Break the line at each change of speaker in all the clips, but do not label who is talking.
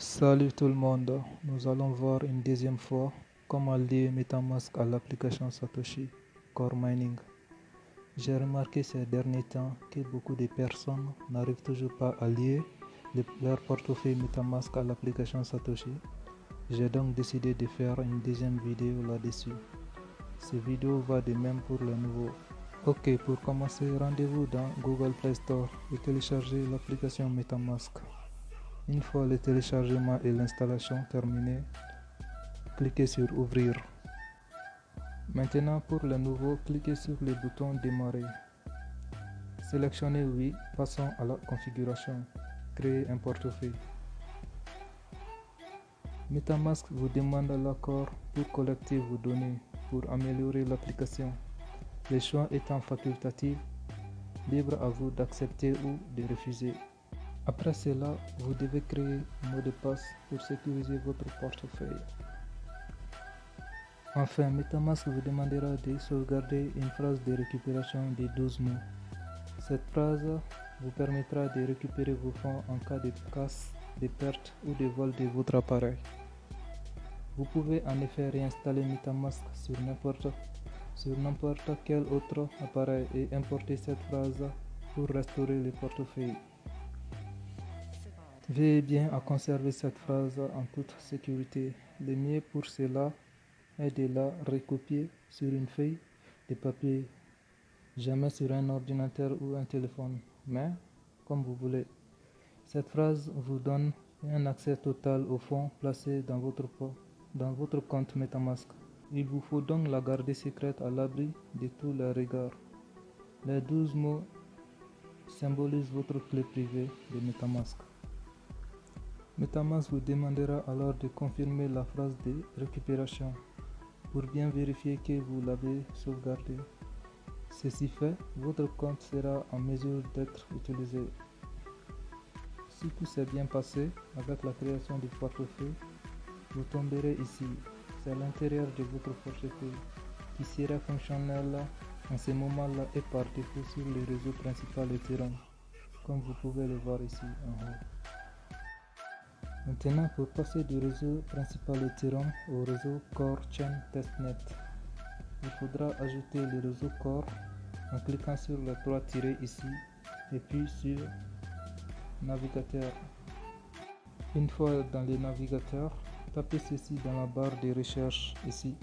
Salut tout le monde, nous allons voir une deuxième fois comment lier MetaMask à l'application Satoshi Core Mining. J'ai remarqué ces derniers temps que beaucoup de personnes n'arrivent toujours pas à lier leur portefeuille MetaMask à l'application Satoshi. J'ai donc décidé de faire une deuxième vidéo là-dessus. Cette vidéo va de même pour les nouveaux. Ok, pour commencer, rendez-vous dans Google Play Store et téléchargez l'application MetaMask. Une fois le téléchargement et l'installation terminés, cliquez sur Ouvrir. Maintenant, pour les nouveaux, cliquez sur le bouton Démarrer. Sélectionnez Oui, passons à la configuration. Créer un portefeuille. MetaMask vous demande l'accord pour collecter vos données pour améliorer l'application. Les choix étant facultatifs, libre à vous d'accepter ou de refuser. Après cela, vous devez créer un mot de passe pour sécuriser votre portefeuille. Enfin, MetaMask vous demandera de sauvegarder une phrase de récupération de 12 mots. Cette phrase vous permettra de récupérer vos fonds en cas de casse, de perte ou de vol de votre appareil. Vous pouvez en effet réinstaller MetaMask sur n'importe quel autre appareil et importer cette phrase pour restaurer le portefeuille. Veillez bien à conserver cette phrase en toute sécurité. Le mieux pour cela est de la recopier sur une feuille de papier, jamais sur un ordinateur ou un téléphone, mais comme vous voulez. Cette phrase vous donne un accès total aux fonds placés dans votre compte MetaMask. Il vous faut donc la garder secrète à l'abri de tous les regards. Les 12 mots symbolisent votre clé privée de MetaMask. MetaMask vous demandera alors de confirmer la phrase de récupération pour bien vérifier que vous l'avez sauvegardée. Ceci fait, votre compte sera en mesure d'être utilisé. Si tout s'est bien passé avec la création du portefeuille, vous tomberez ici. C'est l'intérieur de votre portefeuille qui sera fonctionnel en ce moment-là et par défaut sur le réseau principal Ethereum, comme vous pouvez le voir ici en haut. Maintenant, pour passer du réseau principal Ethereum au réseau Core Chain Testnet, il faudra ajouter le réseau Core en cliquant sur les 3 tirets ici et puis sur Navigateur. Une fois dans le navigateur, tapez ceci dans la barre de recherche ici: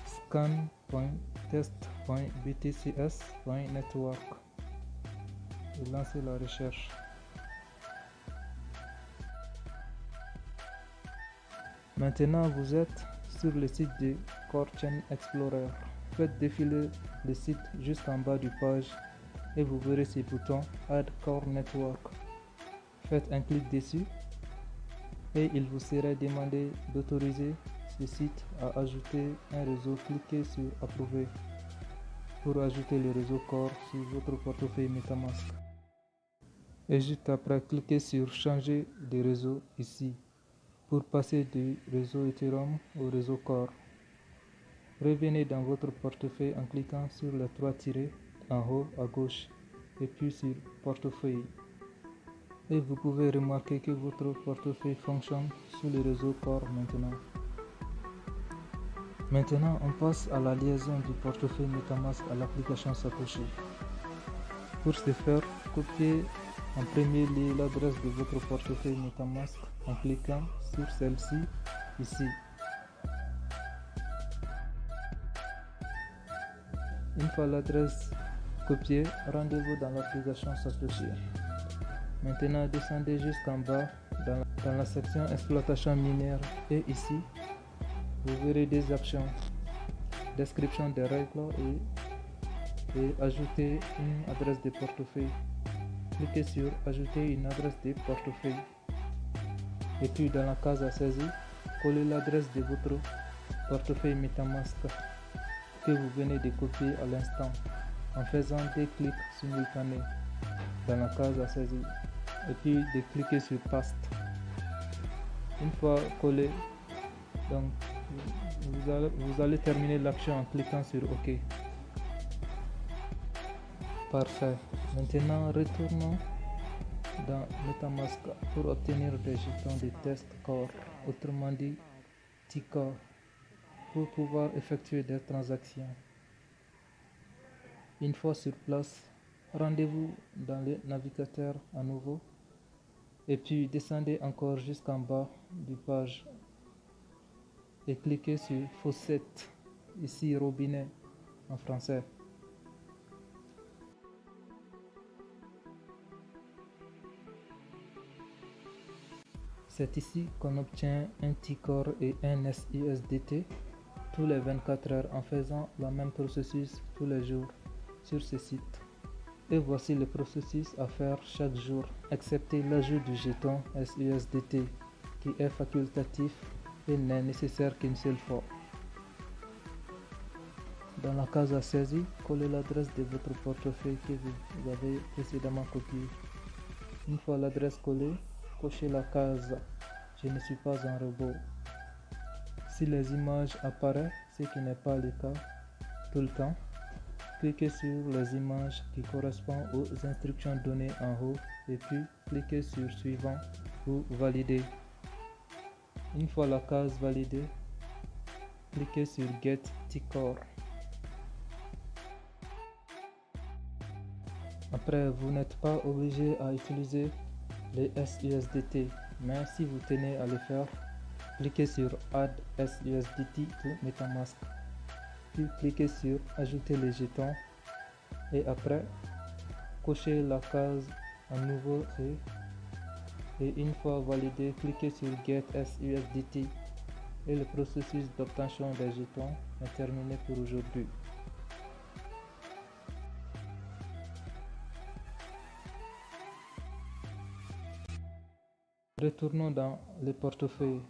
scan.test.btcs.network et lancez la recherche. Maintenant, vous êtes sur le site de Core Chain Explorer. Faites défiler le site jusqu'en bas du page et vous verrez ce bouton Add Core Network. Faites un clic dessus et il vous sera demandé d'autoriser ce site à ajouter un réseau. Cliquez sur Approuver pour ajouter le réseau Core sur votre portefeuille MetaMask. Et juste après, cliquez sur Changer de réseau ici pour passer du réseau Ethereum au réseau Core. Revenez dans votre portefeuille en cliquant sur les 3 tirets en haut à gauche et puis sur Portefeuille. Et vous pouvez remarquer que votre portefeuille fonctionne sur le réseau Core maintenant. Maintenant, on passe à la liaison du portefeuille MetaMask à l'application Satoshi. Pour ce faire, copiez en premier lieu l'adresse de votre portefeuille MetaMask en cliquant sur celle-ci ici. Une fois l'adresse copiée, rendez-vous dans l'application Satoshi. Maintenant, descendez jusqu'en bas dans la section exploitation minière et ici, vous verrez des options, description des règles et ajouter une adresse de portefeuille. Cliquez sur Ajouter une adresse de portefeuille. Et puis dans la case à saisir, collez l'adresse de votre portefeuille MetaMask que vous venez de copier à l'instant en faisant des clics simultanés dans la case à saisir et puis de cliquer sur Paste. Une fois collé, donc vous allez terminer l'action en cliquant sur OK. Parfait. Maintenant, retournons dans MetaMask pour obtenir des jetons de test Core, autrement dit T-Core, pour pouvoir effectuer des transactions. Une fois sur place, rendez-vous dans le navigateur à nouveau et puis descendez encore jusqu'en bas du page et cliquez sur Faucet, ici robinet en français. C'est ici qu'on obtient un T-Core et un SUSDT tous les 24 heures en faisant le même processus tous les jours sur ce site. Et voici le processus à faire chaque jour, excepté l'ajout du jeton SUSDT qui est facultatif et n'est nécessaire qu'une seule fois. Dans la case à saisir, collez l'adresse de votre portefeuille que vous avez précédemment copié. Une fois l'adresse collée, cochez la case « Je ne suis pas un robot ». Si les images apparaissent, ce qui n'est pas le cas tout le temps, cliquez sur les images qui correspondent aux instructions données en haut et puis cliquez sur Suivant ou Valider. Une fois la case validée, cliquez sur Get T-Core. Après, vous n'êtes pas obligé à utiliser les SUSDT, mais si vous tenez à le faire, cliquez sur Add SUSDT to MetaMask, puis cliquez sur Ajouter les jetons et après, cochez la case à nouveau et une fois validé, cliquez sur Get SUSDT et le processus d'obtention des jetons est terminé pour aujourd'hui. Retournons dans le portefeuille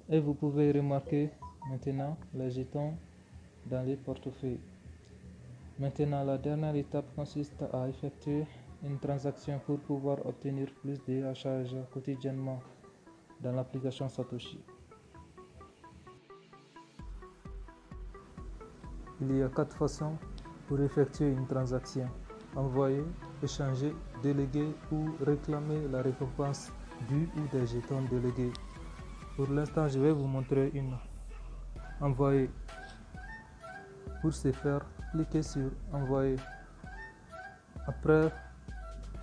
et vous pouvez remarquer maintenant les jetons dans les portefeuilles. Maintenant, la dernière étape consiste à effectuer une transaction pour pouvoir obtenir plus de hachage quotidiennement dans l'application Satoshi. Il y a 4 façons pour effectuer une transaction: envoyer, échanger, déléguer ou réclamer la récompense due ou des jetons délégués. Pour l'instant, je vais vous montrer une. Envoyer. Pour ce faire, cliquez sur Envoyer. Après,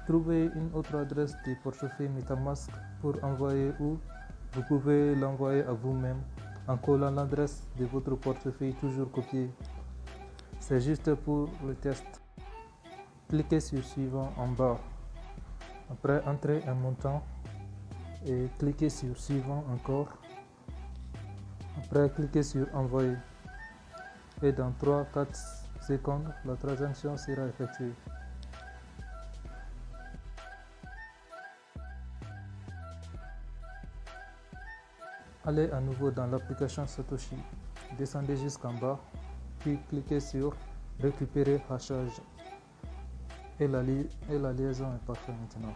trouvez une autre adresse de portefeuille MetaMask pour envoyer ou vous pouvez l'envoyer à vous-même en collant l'adresse de votre portefeuille toujours copiée. C'est juste pour le test. Cliquez sur Suivant en bas. Après, entrez un montant et cliquez sur Suivant encore. Après, cliquez sur Envoyer. Et dans 3-4 secondes, la transaction sera effectuée. Allez à nouveau dans l'application Satoshi. Descendez jusqu'en bas, puis cliquez sur Récupérer hachage. Et la liaison est parfaite maintenant.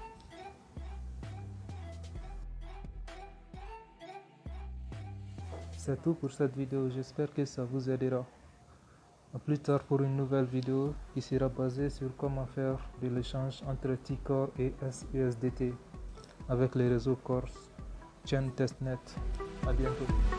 C'est tout pour cette vidéo, j'espère que ça vous aidera. A plus tard pour une nouvelle vidéo qui sera basée sur comment faire de l'échange entre T-Core et SUSDT avec les réseaux Core Chain Testnet. À bientôt.